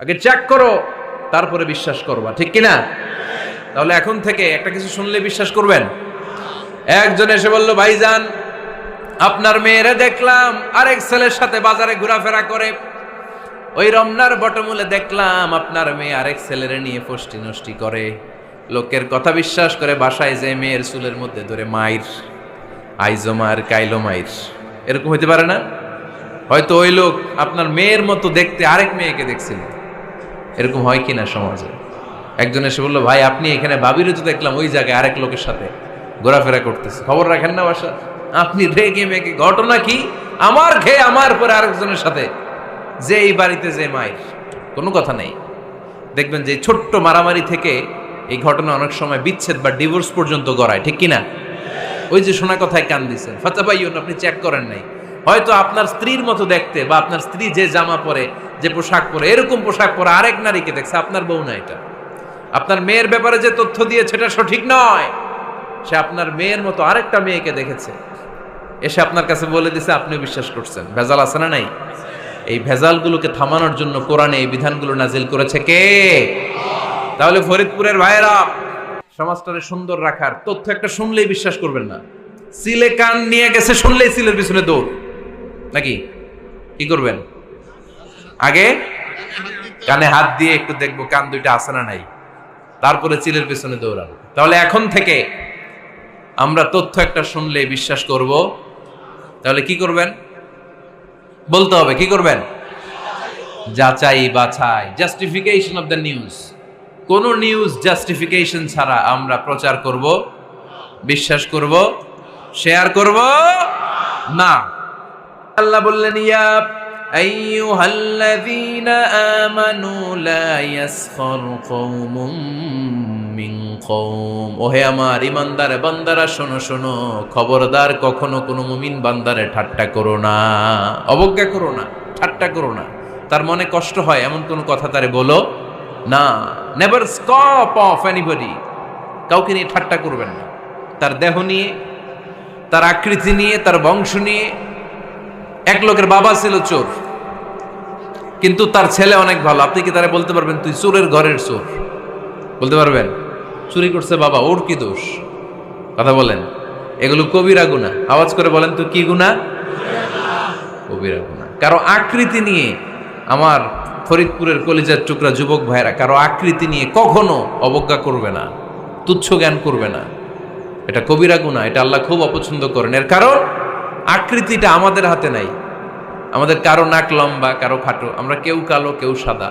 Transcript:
আগে চেক করো, তারপরে বিশ্বাস করবা, ঠিক কিনা? তাহলে এখন থেকে একটা কিছু শুনলে বিশ্বাস করবেন। একজন এসে বলল, ভাইজান আপনার মেয়েরে দেখলাম আরেক ছেলের সাথে বাজারে ঘোরাফেরা করে, ওই রমনার বটমূলে দেখলাম আপনার মেয়ে আরেক ছেলেরে নিয়ে ফষ্টি নষ্টি করে, লোকের কথা বিশ্বাস করে বাসায় যে মেয়ের চুলের মধ্যে ধরে মাইর, আইজো মার কাইলো মাইর। এরকম হইতে পারে না? হয়তো ওই লোক আপনার মেয়ের মতো দেখতে আরেক মেয়েকে দেখছিল। এরকম হয় কিনা সমাজে? একজন এসে বললো, ভাই আপনি এখানে ভাবিরও তো দেখলাম ওই জায়গায় আরেক লোকের সাথে ঘোরাফেরা করতেছে, খবর রাখেন না বাসা? আপনি রেগে মেগে, ঘটনা কি? আমার খেয়ে আমার পরে আরেকজনের সাথে, যে এই বাড়িতে যে মায়ের কোনো কথা নেই। দেখবেন যে ছোট্ট মারামারি থেকে এই ঘটনা অনেক সময় বিচ্ছেদ বা ডিভোর্স পর্যন্ত গড়ায়, ঠিক কিনা? ওই যে শোনা কথায় কান দিচ্ছেন, ফাতাবাইয়ুন, আপনি চেক করেন নাই। হয়তো আপনার স্ত্রীর মতো দেখতে বা আপনার স্ত্রী যে জামা পরে, যে পোশাক পরে, এরকম পোশাক পরে আরেক নারীকে দেখছে, আপনার বউ না এটা। আপনার মেয়ের ব্যাপারে যে তথ্য দিয়েছে এটা সঠিক নয়, সে আপনার মেয়ের মতো আরেকটা মেয়েকে দেখেছে, এসে আপনার কাছে বলে দিছে, আপনিও বিশ্বাস করছেন। ভেজাল আছে না নাই? এই ভেজালগুলোকে থামানোর জন্য কোরআনে এই বিধানগুলো নাজিল করেছে কে? তাহলে ফরিদপুরের ভাইয়েরা, সমাজটাকে সুন্দর রাখার তথ্য একটা শুনলেই বিশ্বাস করবেন না। সিলে কান নিয়ে গেছে শুনলেই সিলের পিছনে দৌড়, নাকি? কি করবেন? আগে কানে হাত দিয়ে একটু দেখবো কান দুইটা আছে না নাই, তারপরে চিলের পিছনে দৌড়াবো। তাহলে এখন থেকে আমরা তথ্য একটা শুনলেই বিশ্বাস করব। তাহলে কি করবেন? বলতে হবে কি করবেন? যাচাই বাছাই, জাস্টিফিকেশন অফ দ্য নিউজ। কোন নিউজ জাস্টিফিকেশন ছাড়া আমরা প্রচার করব, বিশ্বাস করব, শেয়ার করব না। আল্লাহ বললেন, ইয়া আইয়ুহাল্লাযীনা আমানু লা ইয়াসখার কওমুম মিন কওম। ওহে আমার ঈমানদার বান্দারা, শোনো শোনো, খবরদার কখনো কোনো মুমিন বান্দারে ঠাট্টা করো না, অবজ্ঞা করো না, ঠাট্টা করো না। তার মনে কষ্ট হয় এমন কোনো কথা তারে বলো না। Never scoff of anybody. কাউকে নিয়ে ঠাট্টা করবেন না, তার দেহ নিয়ে, তার আকৃতি নিয়ে, তার বংশ নিয়ে। এক লোকের বাবা ছিল চোর, কিন্তু তার ছেলে অনেক ভালো। আপনি কি তারা বলতে পারবেন তুই চোরের ঘরের চোর? বলতে পারবেন? চুরি করছে বাবা, ওর কি দোষ? কথা বলেন। এগুলো কবিরা গুনাহ। আওয়াজ করে বলেন তো, কি গুনাহ? কবিরা গুনাহ। কারো আকৃতি নিয়ে, আমার ফরিদপুরের কলিজার টুকরা যুবক ভাইরা, কারো আকৃতি নিয়ে কখনো অবজ্ঞা করবে না, তুচ্ছ জ্ঞান করবে না। এটা কবিরা গুনাহ, এটা আল্লাহ খুব অপছন্দ করেন। এর কারণ আকৃতিটা আমাদের হাতে নাই। আমাদের কারো নাক লম্বা, কারো খাটো, আমরা কেউ কালো কেউ সাদা।